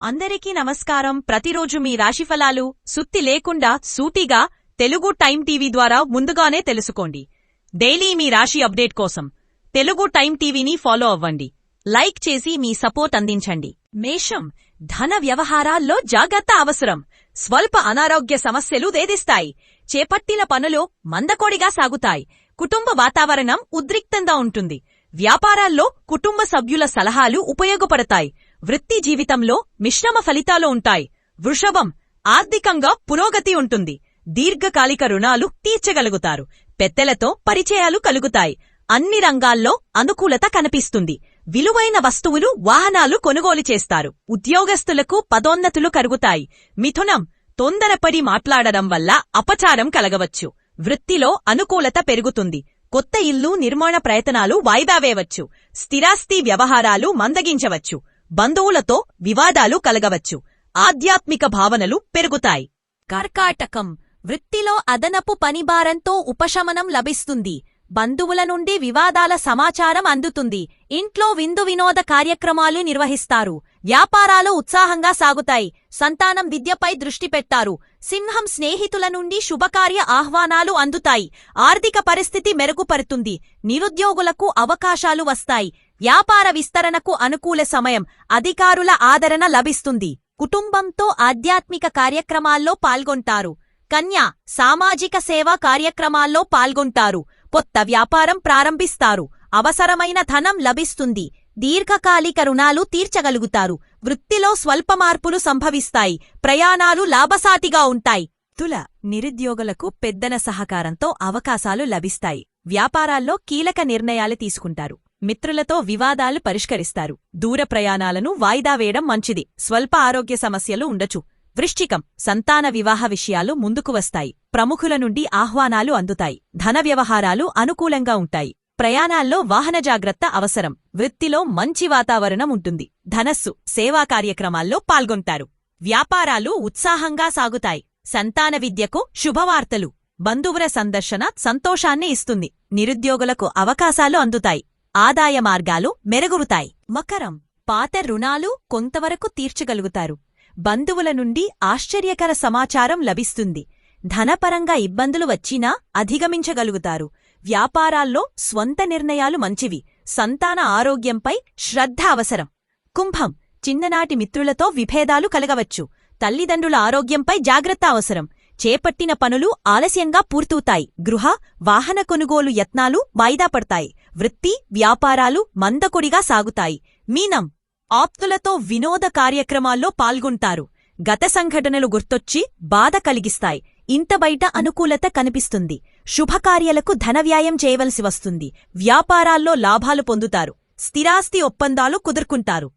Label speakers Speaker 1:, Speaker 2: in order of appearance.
Speaker 1: అందరికీ నమస్కారం. ప్రతిరోజు మీ రాశిఫలాలు సుత్తి లేకుండా సూటిగా తెలుగు టైం టీవీ ద్వారా ముందుగానే తెలుసుకోండి. డైలీ మీ రాశి అప్డేట్ కోసం తెలుగు టైం టీవీని ఫాలో అవ్వండి. లైక్ చేసి మీ సపోర్ట్ అందించండి. మేషం, ధన వ్యవహారాల్లో జాగ్రత్త అవసరం. స్వల్ప అనారోగ్య సమస్యలు వేధిస్తాయి. చేపట్టిన పనులు మందకోడిగా సాగుతాయి. కుటుంబ వాతావరణం ఉద్రిక్తంగా ఉంటుంది. వ్యాపారాల్లో కుటుంబ సభ్యుల సలహాలు ఉపయోగపడతాయి. వృత్తి జీవితంలో మిశ్రమ ఫలితాలు ఉంటాయి. వృషభం, ఆర్థికంగా పురోగతి ఉంటుంది. దీర్ఘకాలిక రుణాలు తీర్చగలుగుతారు. పెద్దలతో పరిచయాలు కలుగుతాయి. అన్ని రంగాల్లో అనుకూలత కనిపిస్తుంది. విలువైన వస్తువులు, వాహనాలు కొనుగోలు చేస్తారు. ఉద్యోగస్తులకు పదోన్నతులు కలుగుతాయి. మిథునం, తొందరపడి మాట్లాడడం వల్ల అపచారం కలగవచ్చు. వృత్తిలో అనుకూలత పెరుగుతుంది. కొత్త ఇల్లు నిర్మాణ ప్రయత్నాలు వాయిదా వేయవచ్చు. స్థిరాస్తి వ్యవహారాలు మందగించవచ్చు. బంధువులతో వివాదాలు కలగవచ్చు. ఆధ్యాత్మిక భావనలు పెరుగుతాయి. కర్కాటకం, వృత్తిలో అదనపు పనిభారంతో ఉపశమనం లభిస్తుంది. బంధువుల నుండి వివాదాల సమాచారం అందుతుంది. ఇంట్లో విందు వినోద కార్యక్రమాలు నిర్వహిస్తారు. వ్యాపారాలు ఉత్సాహంగా సాగుతాయి. సంతానం విద్యపై దృష్టి పెట్టారు. సింహం, స్నేహితుల నుండి శుభకార్య ఆహ్వానాలు అందుతాయి. ఆర్థిక పరిస్థితి మెరుగుపడుతుంది. నిరుద్యోగులకు అవకాశాలు వస్తాయి. వ్యాపార విస్తరణకు అనుకూల సమయం. అధికారుల ఆదరణ లభిస్తుంది. కుటుంబంతో ఆధ్యాత్మిక కార్యక్రమాల్లో పాల్గొంటారు. కన్య, సామాజిక సేవా కార్యక్రమాల్లో పాల్గొంటారు. కొత్త వ్యాపారం ప్రారంభిస్తారు. అవసరమైన ధనం లభిస్తుంది. దీర్ఘకాలిక రుణాలు తీర్చగలుగుతారు. వృత్తిలో స్వల్ప మార్పులు సంభవిస్తాయి. ప్రయాణాలు లాభసాటిగా ఉంటాయి. తుల, నిరుద్యోగులకు పెద్దన సహకారంతో అవకాశాలు లభిస్తాయి. వ్యాపారాల్లో కీలక నిర్ణయాలు తీసుకుంటారు. మిత్రులతో వివాదాలు పరిష్కరిస్తారు. దూర ప్రయాణాలను వాయిదా వేయడం మంచిది. స్వల్ప ఆరోగ్య సమస్యలు ఉండొచ్చు. వృశ్చికం, సంతాన వివాహ విషయాలు ముందుకు వస్తాయి. ప్రముఖుల నుండి ఆహ్వానాలు అందుతాయి. ధన వ్యవహారాలు అనుకూలంగా ఉంటాయి. ప్రయాణాల్లో వాహన జాగ్రత్త అవసరం. వృత్తిలో మంచి వాతావరణం ఉంటుంది. ధనస్సు, సేవా కార్యక్రమాల్లో పాల్గొంటారు. వ్యాపారాలు ఉత్సాహంగా సాగుతాయి. సంతాన విద్యకు శుభవార్తలు. బంధువుల సందర్శన సంతోషాన్ని ఇస్తుంది. నిరుద్యోగులకు అవకాశాలు అందుతాయి. ఆదాయ మార్గాలు మెరుగురుతాయి. మకరం, పాత రుణాలు కొంతవరకు తీర్చగలుగుతారు. బంధువుల నుండి ఆశ్చర్యకర సమాచారం లభిస్తుంది. ధనపరంగా ఇబ్బందులు వచ్చినా అధిగమించగలుగుతారు. వ్యాపారాల్లో స్వంత నిర్ణయాలు మంచివి. సంతాన ఆరోగ్యంపై శ్రద్ధ అవసరం. కుంభం, చిన్ననాటి మిత్రులతో విభేదాలు కలగవచ్చు. తల్లిదండ్రుల ఆరోగ్యంపై జాగ్రత్త అవసరం. చేపట్టిన పనులు ఆలస్యంగా పూర్తవుతాయి. గృహ, వాహన కొనుగోలు యత్నాలు వాయిదా పడతాయి. వృత్తి, వ్యాపారాలు మందకొడిగా సాగుతాయి. మీనం, ఆప్తులతో వినోద కార్యక్రమాల్లో పాల్గొంటారు. గత సంఘటనలు గుర్తొచ్చి బాధ కలిగిస్తాయి. ఇంట బయట అనుకూలత కనిపిస్తుంది. శుభకార్యాలకు ధనవ్యాయం చేయవలసి వస్తుంది. వ్యాపారాల్లో లాభాలు పొందుతారు. స్థిరాస్తి ఒప్పందాలు కుదుర్కుంటారు.